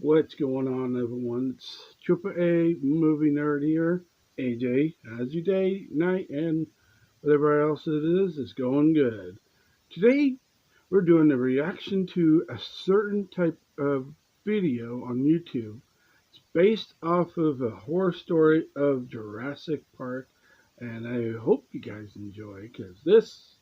What's going on, everyone? It's Triple A Movie Nerd here. AJ, how's your day, night, and whatever else it is, it's going good. Today, we're doing a reaction to a certain type of video on YouTube. It's based off of a horror story of Jurassic Park, and I hope you guys enjoy because this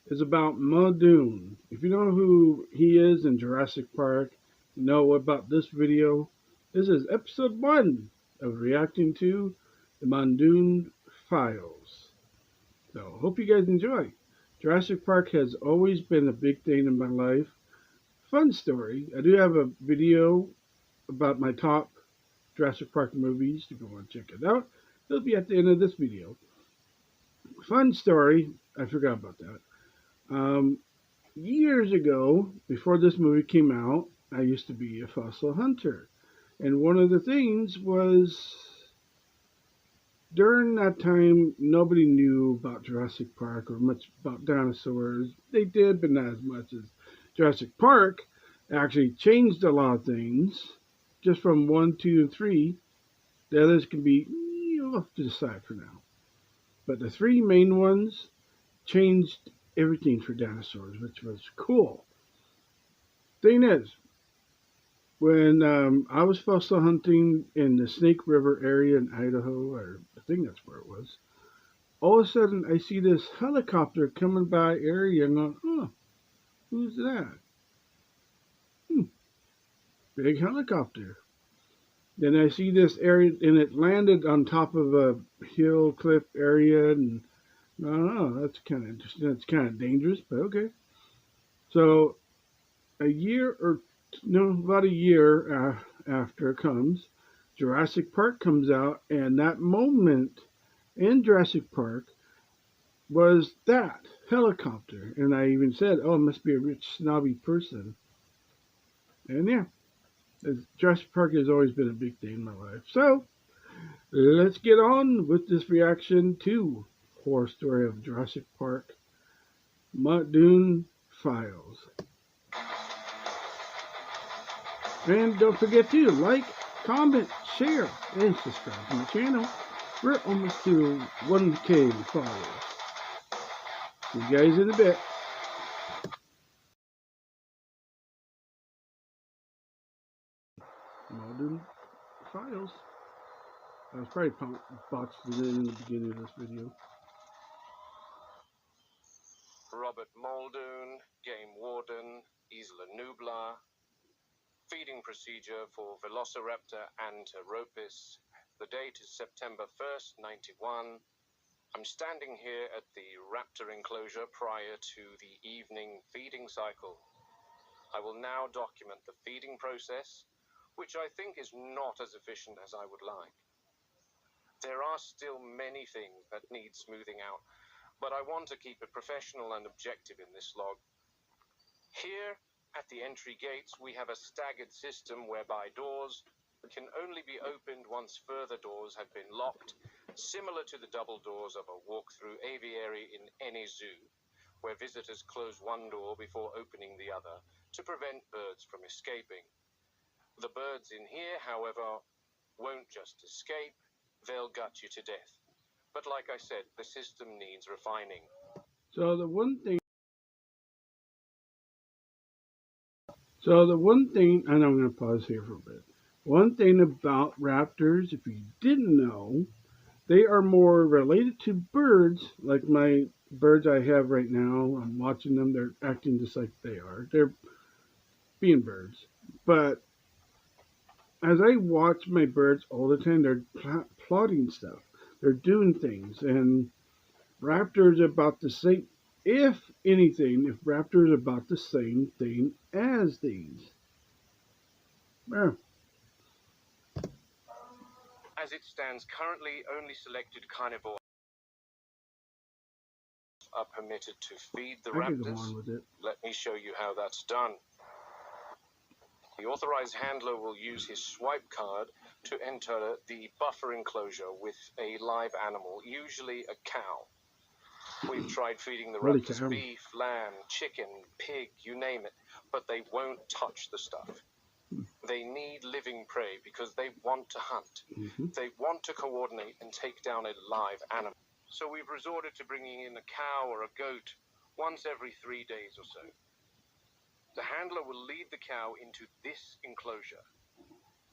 is about Muldoon. If you know who he is in Jurassic Park, you know about this video. This is episode 1 of reacting to the Muldoon Files. So, hope you guys enjoy. Jurassic Park has always been a big thing in my life. Fun story. I do have a video about my top Jurassic Park movies. If you want to check it out, it'll be at the end of this video. Fun story. I forgot about that. Years ago, before this movie came out, I used to be a fossil hunter. And one of the things was during that time, nobody knew about Jurassic Park or much about dinosaurs. They did, but not as much as Jurassic Park actually changed a lot of things. Just from 1, 2, and 3. The others can be off to the side for now. But the 3 main ones changed everything for dinosaurs, which was cool. Thing is, when I was fossil hunting in the Snake River area in Idaho, or I think that's where it was, all of a sudden I see this helicopter coming by area and I'm going, oh, who's that? Big helicopter. Then I see this area and it landed on top of a hill cliff area and I don't know, that's kind of interesting. That's kind of dangerous, but okay. So about a year after it comes, Jurassic Park comes out, and that moment in Jurassic Park was that helicopter. And I even said, oh, it must be a rich, snobby person. And yeah, Jurassic Park has always been a big thing in my life. So, let's get on with this reaction to Horror Story of Jurassic Park, Muldoon Files. And don't forget to like, comment, share, and subscribe to my channel. We're almost to 1K followers. See you guys in a bit. Muldoon Files. I was probably botched it in the beginning of this video. Robert Muldoon, Game Warden, Isla Nublar. Feeding procedure for Velociraptor anteropis. The date is September 1st, 91. I'm standing here at the raptor enclosure prior to the evening feeding cycle. I will now document the feeding process, which I think is not as efficient as I would like. There are still many things that need smoothing out, but I want to keep it professional and objective in this log. Here, at the entry gates, we have a staggered system whereby doors can only be opened once further doors have been locked, similar to the double doors of a walk-through aviary in any zoo, where visitors close one door before opening the other to prevent birds from escaping. The birds in here, however, won't just escape, they'll gut you to death. But like I said, the system needs refining. So the one thing, and I'm going to pause here for a bit. One thing about raptors, if you didn't know, they are more related to birds, like my birds I have right now. I'm watching them, they're acting just like they are. They're being birds. But as I watch my birds all the time, they're plotting stuff. They're doing things. And raptors are about the same. If anything, if raptors are about the same thing as these. Yeah. As it stands currently, only selected carnivores are permitted to feed the I could go raptors. on with it. Let me show you how that's done. The authorized handler will use his swipe card to enter the buffer enclosure with a live animal, usually a cow. We've tried feeding the raptors beef, lamb, chicken, pig, you name it, but they won't touch the stuff. They need living prey because they want to hunt. They want to coordinate and take down a live animal. So we've resorted to bringing in a cow or a goat once every 3 days or so. The handler will lead the cow into this enclosure.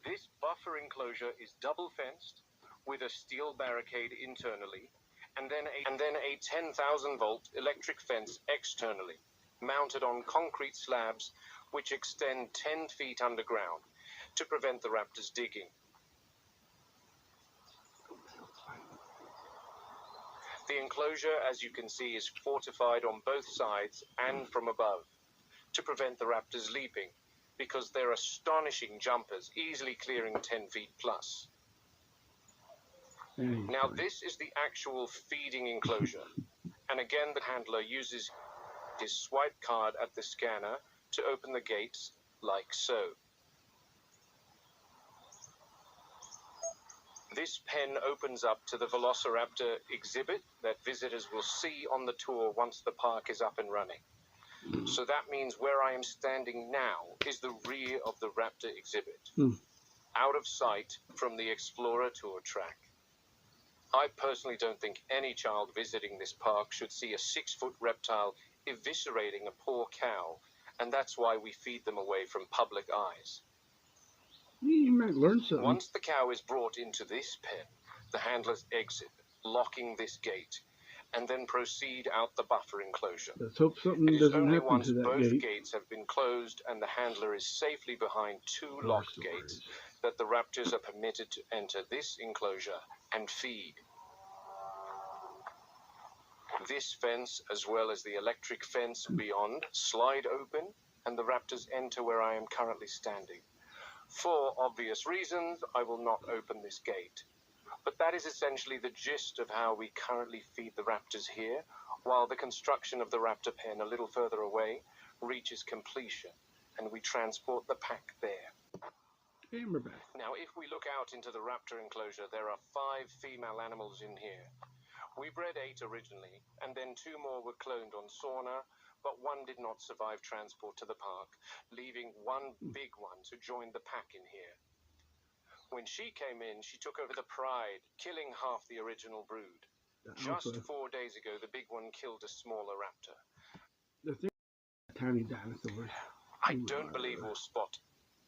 This buffer enclosure is double fenced with a steel barricade internally and then a 10,000 volt electric fence externally, mounted on concrete slabs which extend 10 feet underground to prevent the raptors digging. The enclosure, as you can see, is fortified on both sides and from above to prevent the raptors leaping, because they're astonishing jumpers, easily clearing 10 feet plus. Now this is the actual feeding enclosure, and again the handler uses his swipe card at the scanner to open the gates like so. This pen opens up to the Velociraptor exhibit that visitors will see on the tour once the park is up and running. So that means where I am standing now is the rear of the raptor exhibit, out of sight from the Explorer Tour track. I personally don't think any child visiting this park should see a 6-foot reptile eviscerating a poor cow, and that's why we feed them away from public eyes. You might learn something. Once the cow is brought into this pen, the handlers exit, locking this gate, and then proceed out the buffer enclosure. Let's hope something It is doesn't only happen once to that both gate. gates have been closed and the handler is safely behind 2 locked gates that the raptors are permitted to enter this enclosure and feed. This fence, as well as the electric fence beyond, slide open and the raptors enter where I am currently standing. For obvious reasons, I will not open this gate. But that is essentially the gist of how we currently feed the raptors here, while the construction of the raptor pen a little further away reaches completion, and we transport the pack there. And we're back. Now, if we look out into the raptor enclosure, there are 5 female animals in here. We bred 8 originally, and then 2 more were cloned on sauna, but 1 did not survive transport to the park, leaving 1 big one to join the pack in here. When she came in, she took over the pride, killing half the original brood. Just 4 days ago, the big one killed a smaller raptor. The thing, tiny dinosaurs. I don't believe we'll spot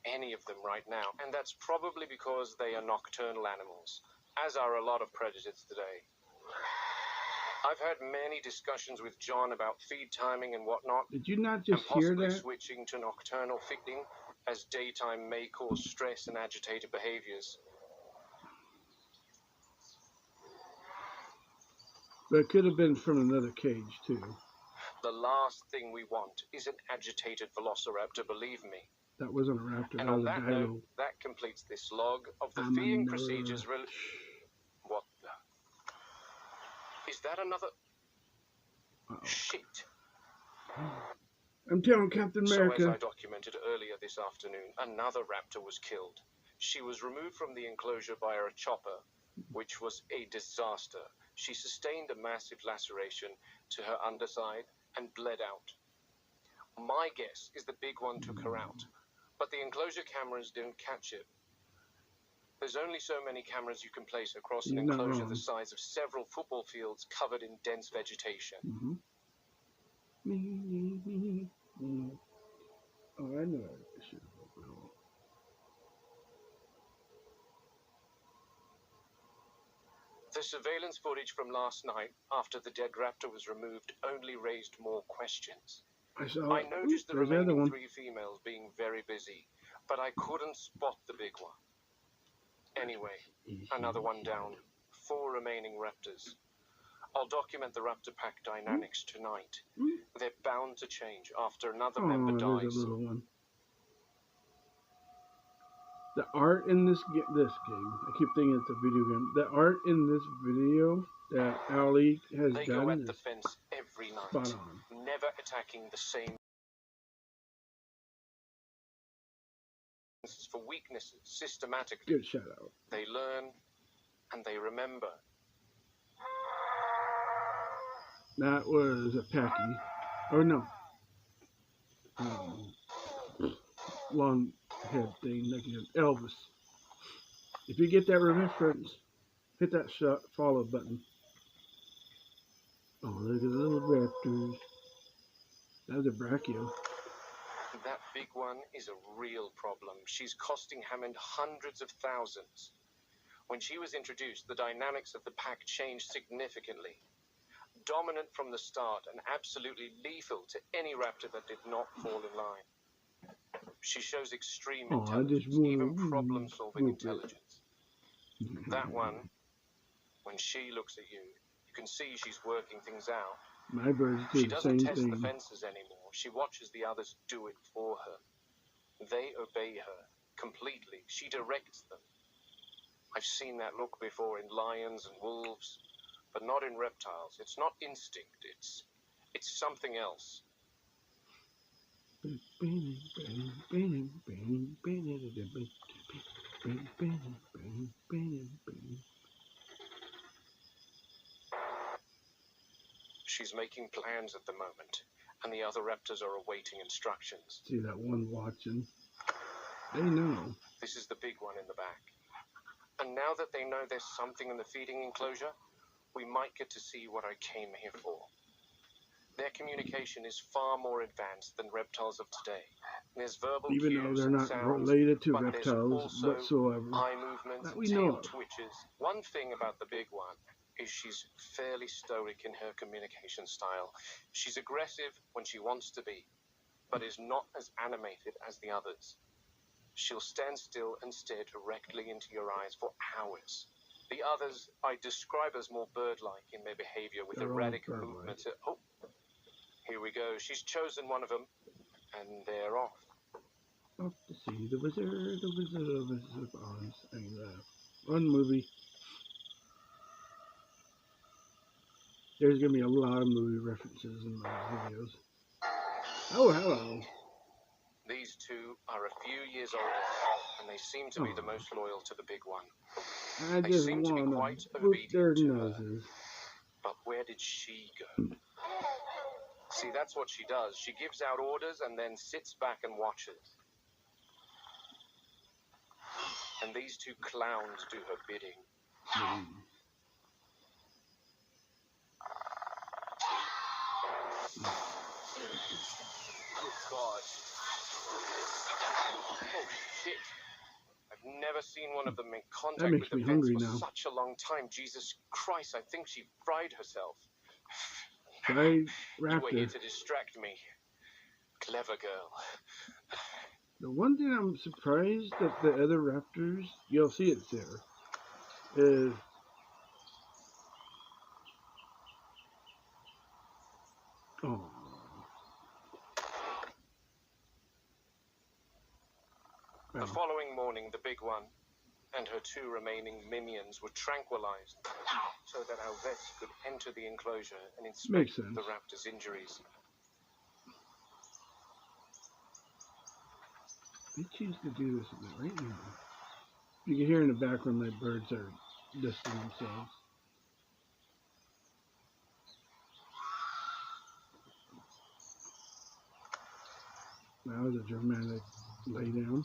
any of them right now, and that's probably because they are nocturnal animals, as are a lot of predators today. I've had many discussions with John about feed timing and whatnot. Did you not just and hear possibly that? switching to nocturnal feeding, as daytime may cause stress and agitated behaviors. But it could have been from another cage, too. The last thing we want is an agitated velociraptor, believe me. That wasn't a raptor, And that on was a that dino. note, that completes this log of the feeding procedures. What the? Is that another? Shit. I'm telling Captain America. So as I documented earlier this afternoon, another raptor was killed. She was removed from the enclosure by a chopper, which was a disaster. She sustained a massive laceration to her underside and bled out. My guess is the big one took her out, but the enclosure cameras didn't catch it. There's only so many cameras you can place across an enclosure the size of several football fields covered in dense vegetation. Oh, I know I should have opened it. The surveillance footage from last night, after the dead raptor was removed, only raised more questions. I noticed the remaining 3 females being very busy, but I couldn't spot the big one. Anyway, another one down. 4 remaining raptors. I'll document the raptor pack dynamics tonight. They're bound to change after another member dies. There's a little one. The art in this game, I keep thinking it's a video game. The art in this video that Ali has They done go at is the fence every night, spot on. never attacking the same for weaknesses systematically. Good shout out. They learn and they remember. That was a Packy. Oh no. Long head thing like Elvis. If you get that reference, hit that follow button. Oh, look at the little raptors. That's a brachio. That big one is a real problem. She's costing Hammond hundreds of thousands. When she was introduced, the dynamics of the pack changed significantly. Dominant from the start and absolutely lethal to any raptor that did not fall in line. She shows extreme intelligence, even problem-solving intelligence. That one, when she looks at you, you can see she's working things out. My birds do she the doesn't same test thing. the fences anymore. She watches the others do it for her. They obey her completely. She directs them. I've seen that look before in lions and wolves, but not in reptiles. It's not instinct. It's something else. She's making plans at the moment, and the other raptors are awaiting instructions. See that one watching? They know. This is the big one in the back. And now that they know there's something in the feeding enclosure, we might get to see what I came here for. Their communication is far more advanced than reptiles of today. There's verbal even cues though they're and not sounds, related to but reptiles there's also whatsoever. eye movements, That we tail know of. twitches. One thing about the big one is she's fairly stoic in her communication style. She's aggressive when she wants to be, but is not as animated as the others. She'll stand still and stare directly into your eyes for hours. The others I describe as more bird-like in their behavior, with erratic movements. Oh, here we go. She's chosen one of them, and they're off. Off to see the Wizard of Oz. And one movie. There's going to be a lot of movie references in my videos. Oh, hello. These two are a few years older, and they seem to be the most loyal to the big one. I They just seem to be want quite to boot their obedient to her. noses. But where did she go? See, that's what she does. She gives out orders and then sits back and watches. And these two clowns do her bidding. Mm. Oh, God. Oh, shit. I've never seen one of them make contact with the fence for such a long time. Jesus Christ, I think she fried herself. Fried raptor. You were here to distract me. Clever girl. The one thing I'm surprised that the other raptors, you'll see it's there, is The following morning, the big one and her two remaining minions were tranquilized so that our vets could enter the enclosure and inspect the raptor's injuries. They choose to do this right now. You can hear in the background my birds are dusting themselves. That was a dramatic lay down.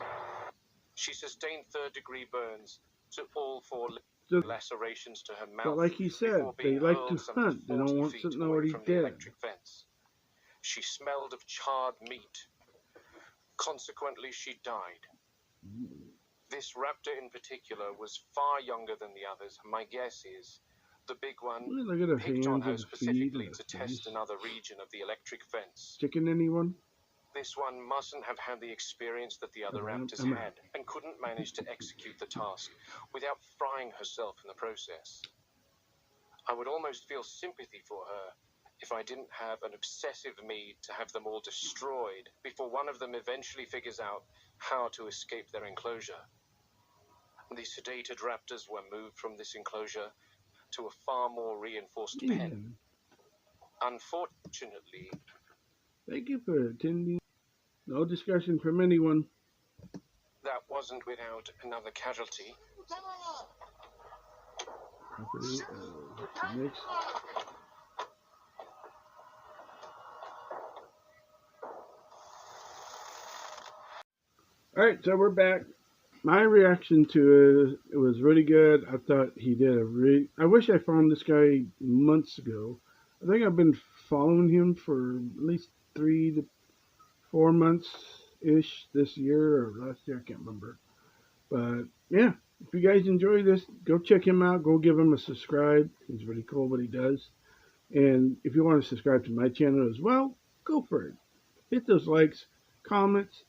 She sustained third-degree burns to all four lacerations to her mouth. But like he said, they like to hunt. They don't want something already dead. She smelled of charred meat. Consequently, she died. This raptor in particular was far younger than the others. My guess is the big one picked on her specifically to test another region of the electric fence. Chicken anyone? This one mustn't have had the experience that the other raptors had, and couldn't manage to execute the task without frying herself in the process. I would almost feel sympathy for her if I didn't have an obsessive need to have them all destroyed before one of them eventually figures out how to escape their enclosure. The sedated raptors were moved from this enclosure to a far more reinforced pen. Unfortunately... Thank you for attending. No discussion from anyone. That wasn't without another casualty. Property next. Alright, so we're back. My reaction to it was really good. I thought he did a really. I wish I found this guy months ago. I think I've been following him for at least 3 to 4 months ish this year or last year. I can't remember. But yeah, if you guys enjoy this, go check him out. Go give him a subscribe. He's really cool what he does. And if you want to subscribe to my channel as well, go for it. Hit those likes, comments.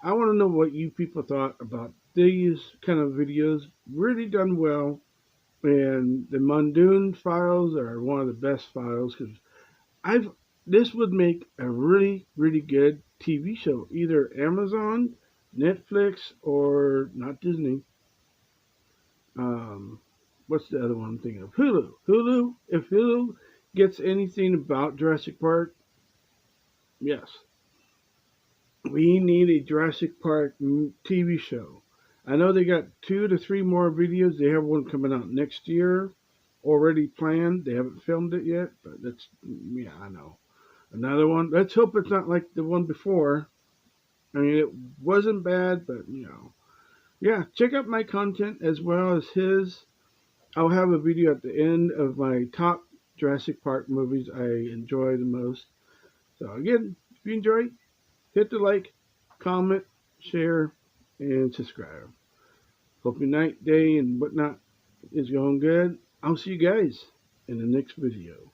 I want to know what you people thought about these kind of videos. Really done well. And the Muldoon files are one of the best files because I've this would make a really good TV show. Either Amazon, Netflix, or not Disney. Um, what's the other one I'm thinking of? Hulu. Hulu. If Hulu gets anything about Jurassic Park, yes, we need a Jurassic Park TV show. I know they got 2 to 3 more videos. They have one coming out next year, already planned. They haven't filmed it yet, but that's yeah, I know. Another one. Let's hope it's not like the one before. I mean, it wasn't bad, but yeah. Check out my content as well as his. I'll have a video at the end of my top Jurassic Park movies I enjoy the most. So again, if you enjoy, hit the like, comment, share, and subscribe. Hope your night, day, and whatnot is going good. I'll see you guys in the next video.